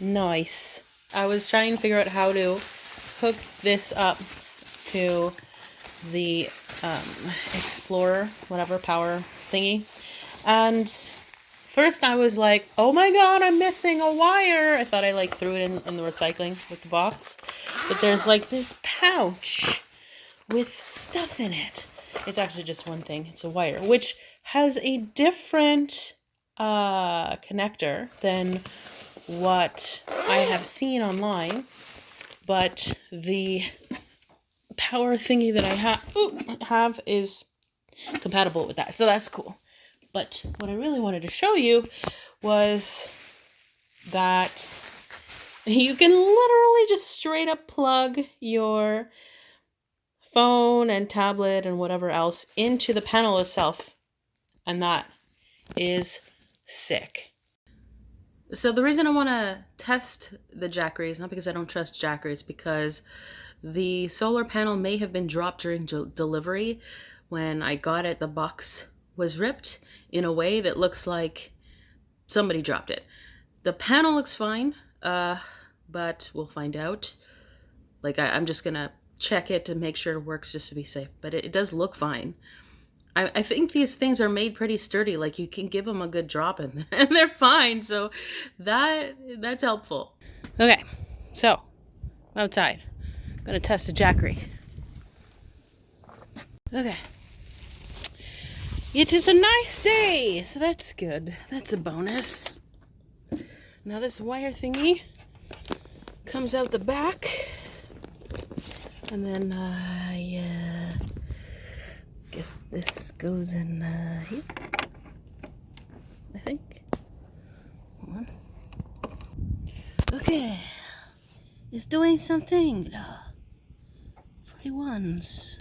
Nice. I was trying to figure out how to hook this up to the Explorer, whatever, power thingy. And first I was like, oh my god, I'm missing a wire. I thought I like threw it in the recycling with the box. But there's like this pouch with stuff in it. It's actually just one thing. It's a wire, which has a different connector than what I have seen online. But the power thingy that I have is compatible with that. So that's cool. But what I really wanted to show you was that you can literally just straight up plug your phone and tablet and whatever else into the panel itself. And that is sick. So the reason I want to test the Jackery is not because I don't trust Jackery. It's because the solar panel may have been dropped during delivery. When I got it, the box was ripped in a way that looks like somebody dropped it. The panel looks fine, but we'll find out. Like, I'm just gonna check it to make sure it works just to be safe, but it does look fine. I think these things are made pretty sturdy. Like, you can give them a good drop and they're fine, so that's helpful. Okay, so I'm outside. I'm gonna test the Jackery. Okay. It is a nice day, so that's good. That's a bonus. Now this wire thingy comes out the back. And then, yeah, guess this goes in here, I think. Hold on. Okay. It's doing something. 41s.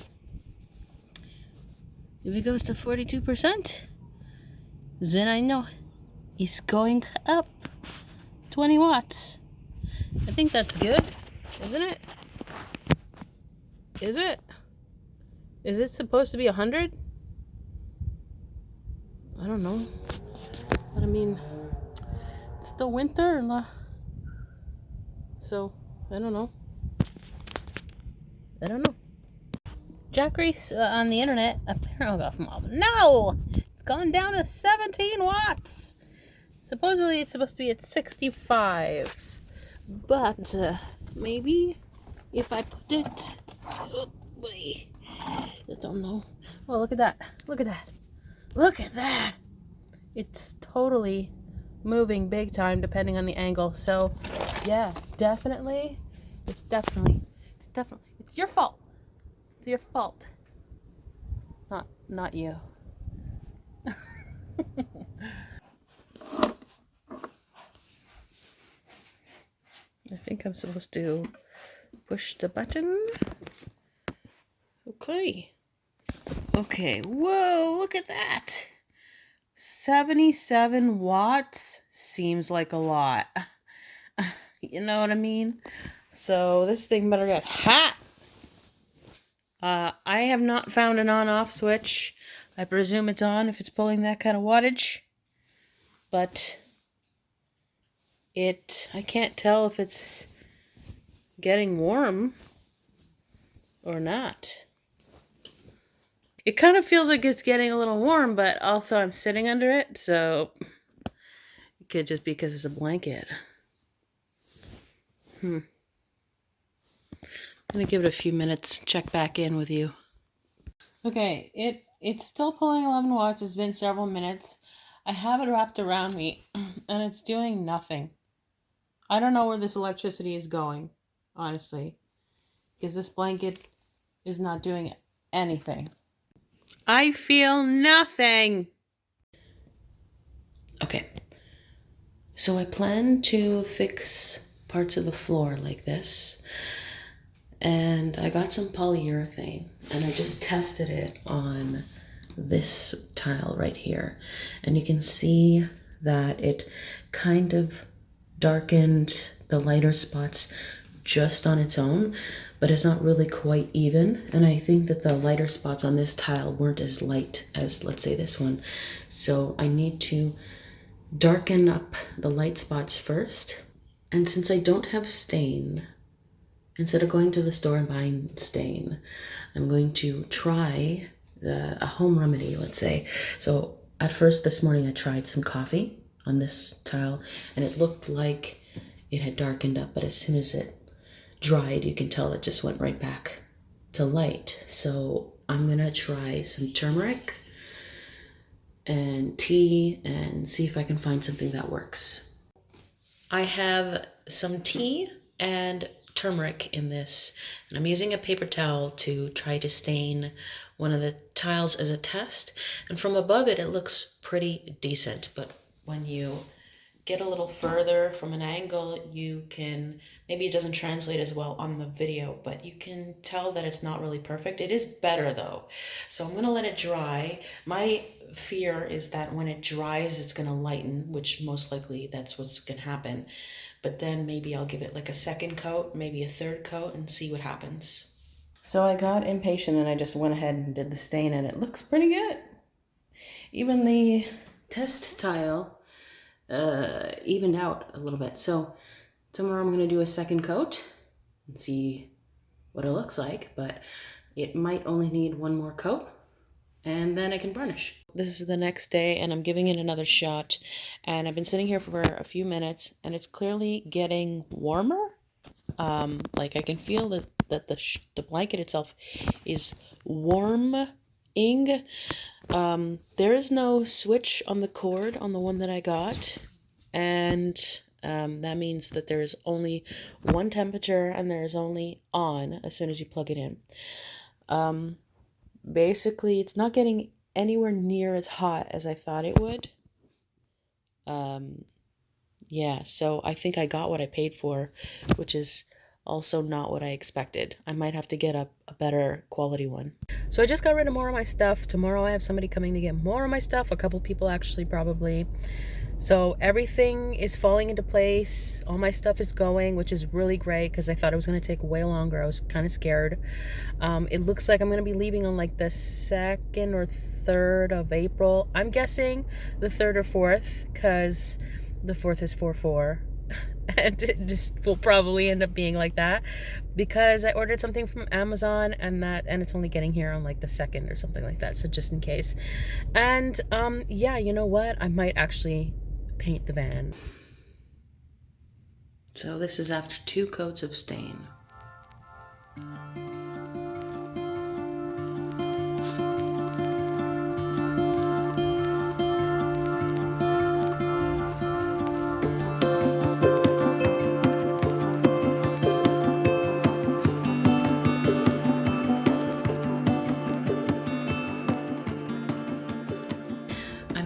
If it goes to 42%, then I know it's going up 20 watts. I think that's good, isn't it? Is it? Is it supposed to be 100? I don't know. But I mean, it's the winter, so I don't know. Jackery on the internet apparently no, it's gone down to 17 watts. Supposedly it's supposed to be at 65, but maybe if I put it, I don't know. Oh, look at that! Look at that! Look at that! It's totally moving big time depending on the angle. So, yeah, definitely. It's definitely it's your fault. It's your fault. Not you. I think I'm supposed to push the button. Okay. Okay. Whoa, look at that. 77 watts seems like a lot. You know what I mean? So this thing better get hot. I have not found an on-off switch. I presume it's on if it's pulling that kind of wattage. But I can't tell if it's getting warm or not. It kind of feels like it's getting a little warm, but also I'm sitting under it, so it could just be because it's a blanket. I'm gonna give it a few minutes, check back in with you. Okay, it's still pulling 11 watts. It's been several minutes. I have it wrapped around me, and it's doing nothing. I don't know where this electricity is going, honestly, because this blanket is not doing anything. I feel nothing. Okay, so I plan to fix parts of the floor like this. And I got some polyurethane and I just tested it on this tile right here. And you can see that it kind of darkened the lighter spots just on its own, but it's not really quite even. And I think that the lighter spots on this tile weren't as light as, let's say, this one. So I need to darken up the light spots first And since I don't have stain, instead of going to the store and buying stain, I'm going to try a home remedy, let's say. So at first this morning I tried some coffee on this tile and it looked like it had darkened up, but as soon as it dried, you can tell it just went right back to light. So I'm gonna try some turmeric and tea and see if I can find something that works. I have some tea and turmeric in this, and I'm using a paper towel to try to stain one of the tiles as a test. And from above it looks pretty decent, but when you get a little further from an angle, you can, maybe it doesn't translate as well on the video, but you can tell that it's not really perfect. It is better though. So I'm gonna let it dry. My fear is that when it dries, it's gonna lighten, which most likely that's what's gonna happen. But then maybe I'll give it like a second coat, maybe a third coat, and see what happens. So I got impatient and I just went ahead and did the stain, and it looks pretty good. Even the test tile evened out a little bit. So tomorrow I'm going to do a second coat and see what it looks like, but it might only need one more coat and then I can varnish. This is the next day and I'm giving it another shot, and I've been sitting here for a few minutes and it's clearly getting warmer. Like I can feel that the blanket itself is warming. There is no switch on the cord on the one that I got, and that means that there is only one temperature and there is only on as soon as you plug it in. Basically, it's not getting anywhere near as hot as I thought it would. Yeah, so I think I got what I paid for, which is also not what I expected. I might have to get a better quality one. So I just got rid of more of my stuff. Tomorrow I have somebody coming to get more of my stuff. A couple people actually, probably. So everything is falling into place. All my stuff is going, which is really great because I thought it was going to take way longer. I was kind of scared. It looks like I'm going to be leaving on like the 2nd or 3rd of April. I'm guessing the 3rd or 4th because the 4th is 4/4. And it just will probably end up being like that because I ordered something from Amazon and it's only getting here on like the 2nd or something like that. So just in case. And yeah, you know what? I might actually paint the van. So this is after 2 coats of stain.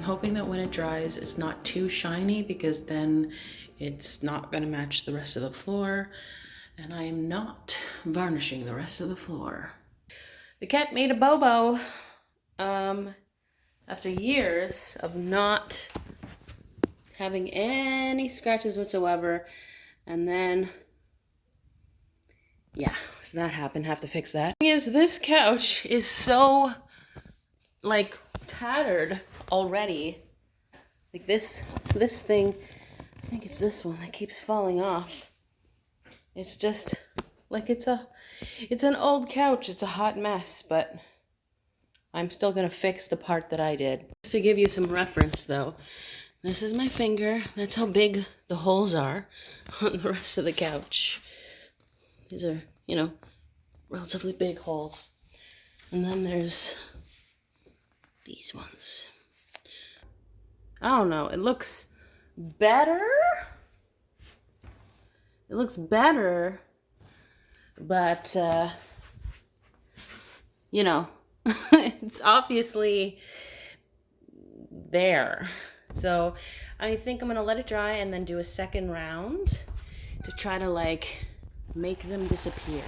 Hoping that when it dries it's not too shiny because then it's not going to match the rest of the floor, and I am not varnishing the rest of the floor. The cat made a bobo after years of not having any scratches whatsoever, and then yeah, so that happened. Have to fix that. The thing is, this couch is so like tattered already. Like this thing, I think it's this one that keeps falling off. It's just like it's an old couch. It's a hot mess, but I'm still gonna fix the part that I did. Just to give you some reference though, this is my finger. That's how big the holes are on the rest of the couch. These are, you know, relatively big holes. And then there's these ones. I don't know. It looks better. It looks better, but you know, it's obviously there. So I think I'm gonna let it dry and then do a second round to try to like make them disappear.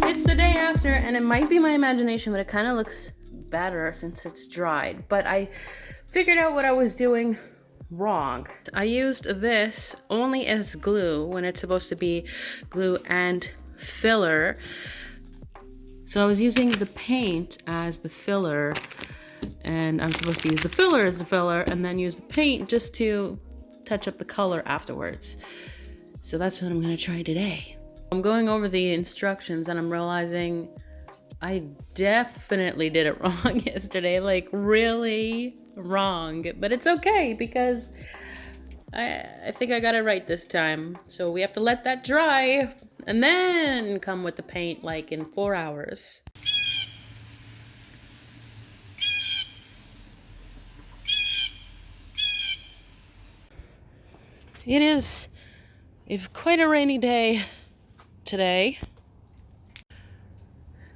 It's the day after, and it might be my imagination, but it kind of looks better since it's dried. But I figured out what I was doing wrong. I used this only as glue when it's supposed to be glue and filler. So I was using the paint as the filler And I'm supposed to use the filler as the filler and then use the paint just to touch up the color afterwards. So that's what I'm gonna try today. I'm going over the instructions and I'm realizing I definitely did it wrong yesterday, like really wrong, but it's okay because I think I got it right this time. So we have to let that dry and then come with the paint like in 4 hours. It is quite a rainy day today.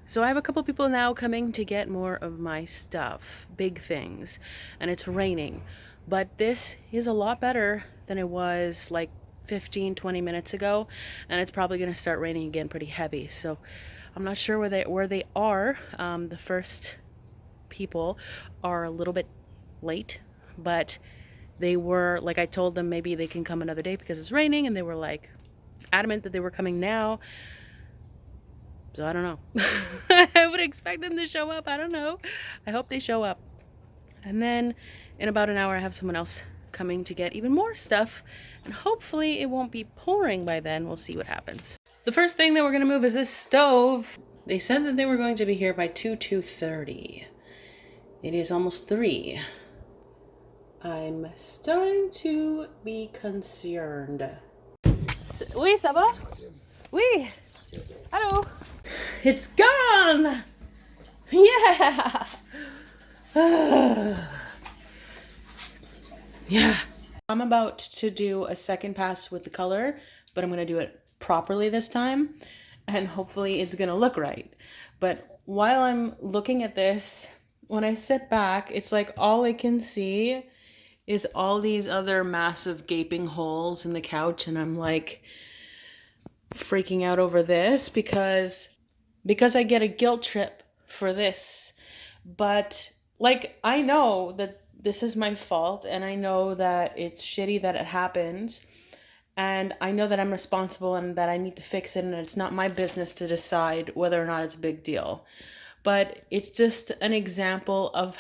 So I have a couple people now coming to get more of my stuff, big things, and it's raining. But this is a lot better than it was like 15-20 minutes ago, and it's probably going to start raining again pretty heavy. So I'm not sure where they are. The first people are a little bit late, but they were, like I told them maybe they can come another day because it's raining, and they were like adamant that they were coming now. So I don't know. I would expect them to show up. I don't know. I hope they show up. And then in about an hour, I have someone else coming to get even more stuff. And hopefully it won't be pouring by then. We'll see what happens. The first thing that we're going to move is this stove. They said that they were going to be here by 2:30. It is almost 3. I'm starting to be concerned. Oui, ça va? Oui. Hello. It's gone! Yeah! Yeah. I'm about to do a second pass with the color, but I'm going to do it properly this time, and hopefully it's going to look right. But while I'm looking at this, when I sit back, it's like all I can see is all these other massive gaping holes in the couch, and I'm like freaking out over this because I get a guilt trip for this. But like, I know that this is my fault, and I know that it's shitty that it happened, and I know that I'm responsible and that I need to fix it, and it's not my business to decide whether or not it's a big deal. But it's just an example of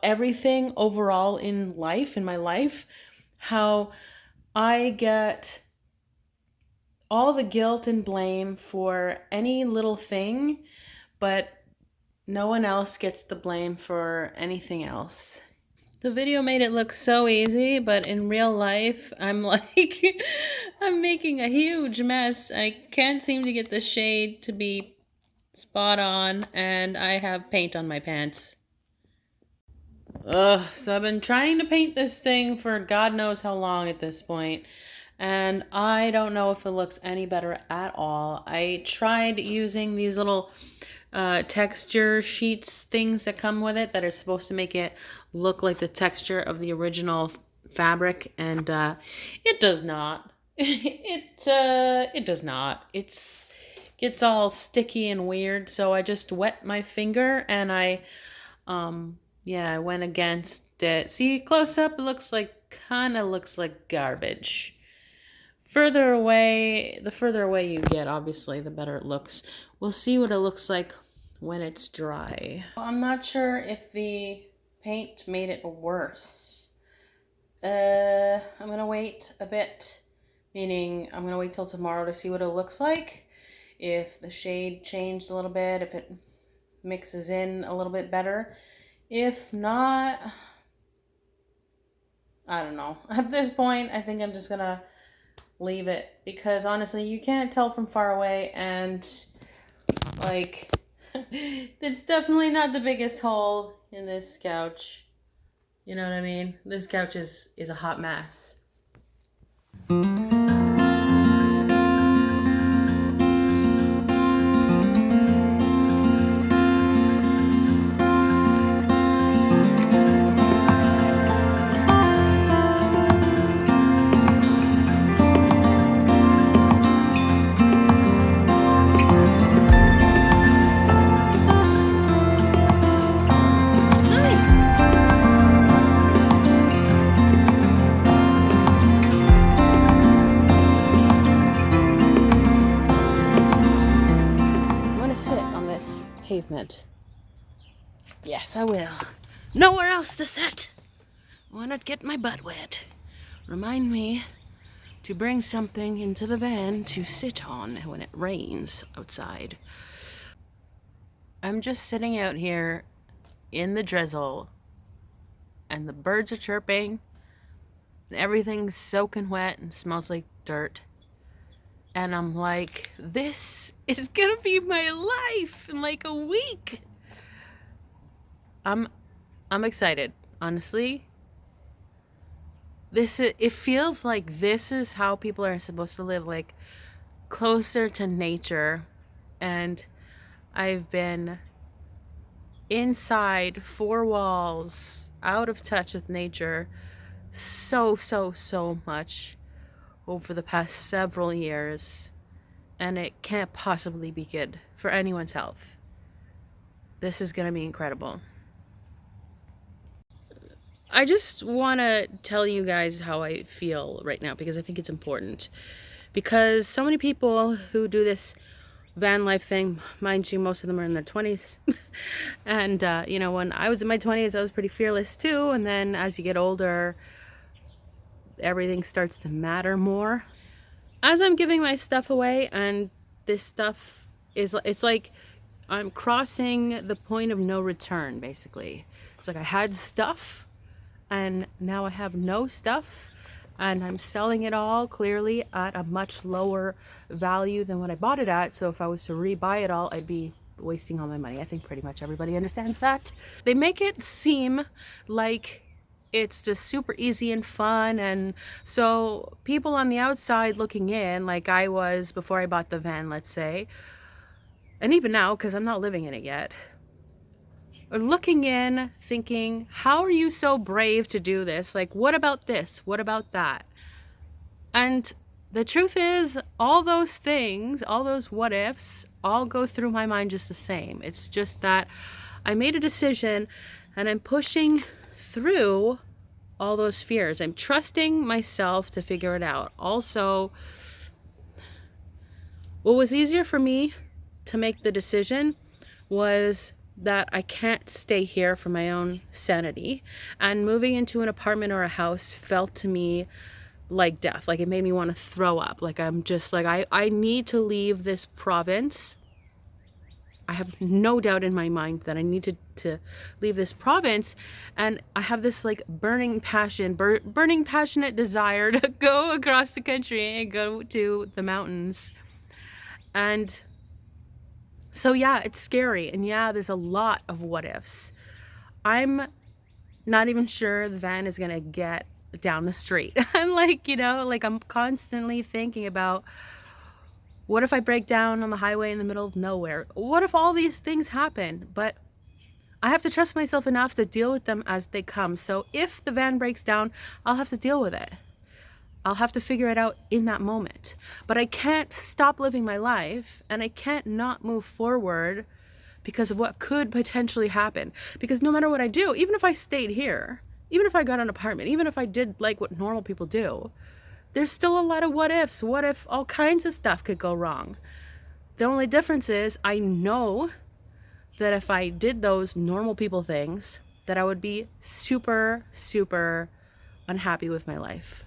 everything overall in my life, how I get all the guilt and blame for any little thing, but no one else gets the blame for anything else. The video made it look so easy, but in real life, I'm like, I'm making a huge mess. I can't seem to get the shade to be spot on, and I have paint on my pants. So I've been trying to paint this thing for God knows how long at this point. And I don't know if it looks any better at all. I tried using these little texture sheets things that come with it that are supposed to make it look like the texture of the original fabric, and it does not. It does not. It gets all sticky and weird, so I just wet my finger and I went against it. See, close up, it kind of looks like garbage. The further away you get, obviously, the better it looks. We'll see what it looks like when it's dry. I'm not sure if the paint made it worse. I'm gonna wait a bit, meaning I'm gonna wait till tomorrow to see what it looks like. If the shade changed a little bit, if it mixes in a little bit better. If not, I don't know. At this point, I think I'm just gonna leave it, because honestly you can't tell from far away, and like it's definitely not the biggest hole in this couch, you know what I mean? This couch is a hot mess. Pavement. Yes, I will. nowhere else to sit. Why not get my butt wet? Remind me to bring something into the van to sit on when it rains outside. I'm just sitting out here in the drizzle, and the birds are chirping. Everything's soaking wet and smells like dirt. And I'm like, this is gonna be my life in like a week. I'm excited, honestly. It feels like this is how people are supposed to live, like closer to nature. And I've been inside four walls, out of touch with nature so much over the past several years, and it can't possibly be good for anyone's health. This is gonna be incredible. I just want to tell you guys how I feel right now, because I think it's important. Because so many people who do this van life thing, mind you, most of them are in their 20s. And, when I was in my 20s, I was pretty fearless too. And then as you get older, everything starts to matter more. As I'm giving my stuff away, and this stuff it's like I'm crossing the point of no return, basically. It's like I had stuff, and now I have no stuff, and I'm selling it all clearly at a much lower value than what I bought it at. So if I was to rebuy it all, I'd be wasting all my money. I think pretty much everybody understands that. They make it seem like it's just super easy and fun, and so people on the outside looking in, like I was before I bought the van, let's say, and even now, because I'm not living in it yet, are looking in thinking, how are you so brave to do this? Like, what about this? What about that? And the truth is, all those things, all those what ifs, all go through my mind just the same. It's just that I made a decision, and I'm pushing through all those fears. I'm trusting myself to figure it out. Also, what was easier for me to make the decision was that I can't stay here for my own sanity, and moving into an apartment or a house felt to me like death. Like, it made me want to throw up. Like, I'm just like, I need to leave this province. I have no doubt in my mind that I need to leave this province, and I have this like burning passionate desire to go across the country and go to the mountains. And so yeah, it's scary, and yeah, there's a lot of what ifs. I'm not even sure the van is gonna get down the street. I'm like, I'm constantly thinking about, what if I break down on the highway in the middle of nowhere? What if all these things happen? But I have to trust myself enough to deal with them as they come. So if the van breaks down, I'll have to deal with it. I'll have to figure it out in that moment. But I can't stop living my life, and I can't not move forward because of what could potentially happen. Because no matter what I do, even if I stayed here, even if I got an apartment, even if I did like what normal people do, there's still a lot of what ifs. What if all kinds of stuff could go wrong? The only difference is I know that if I did those normal people things, that I would be super unhappy with my life.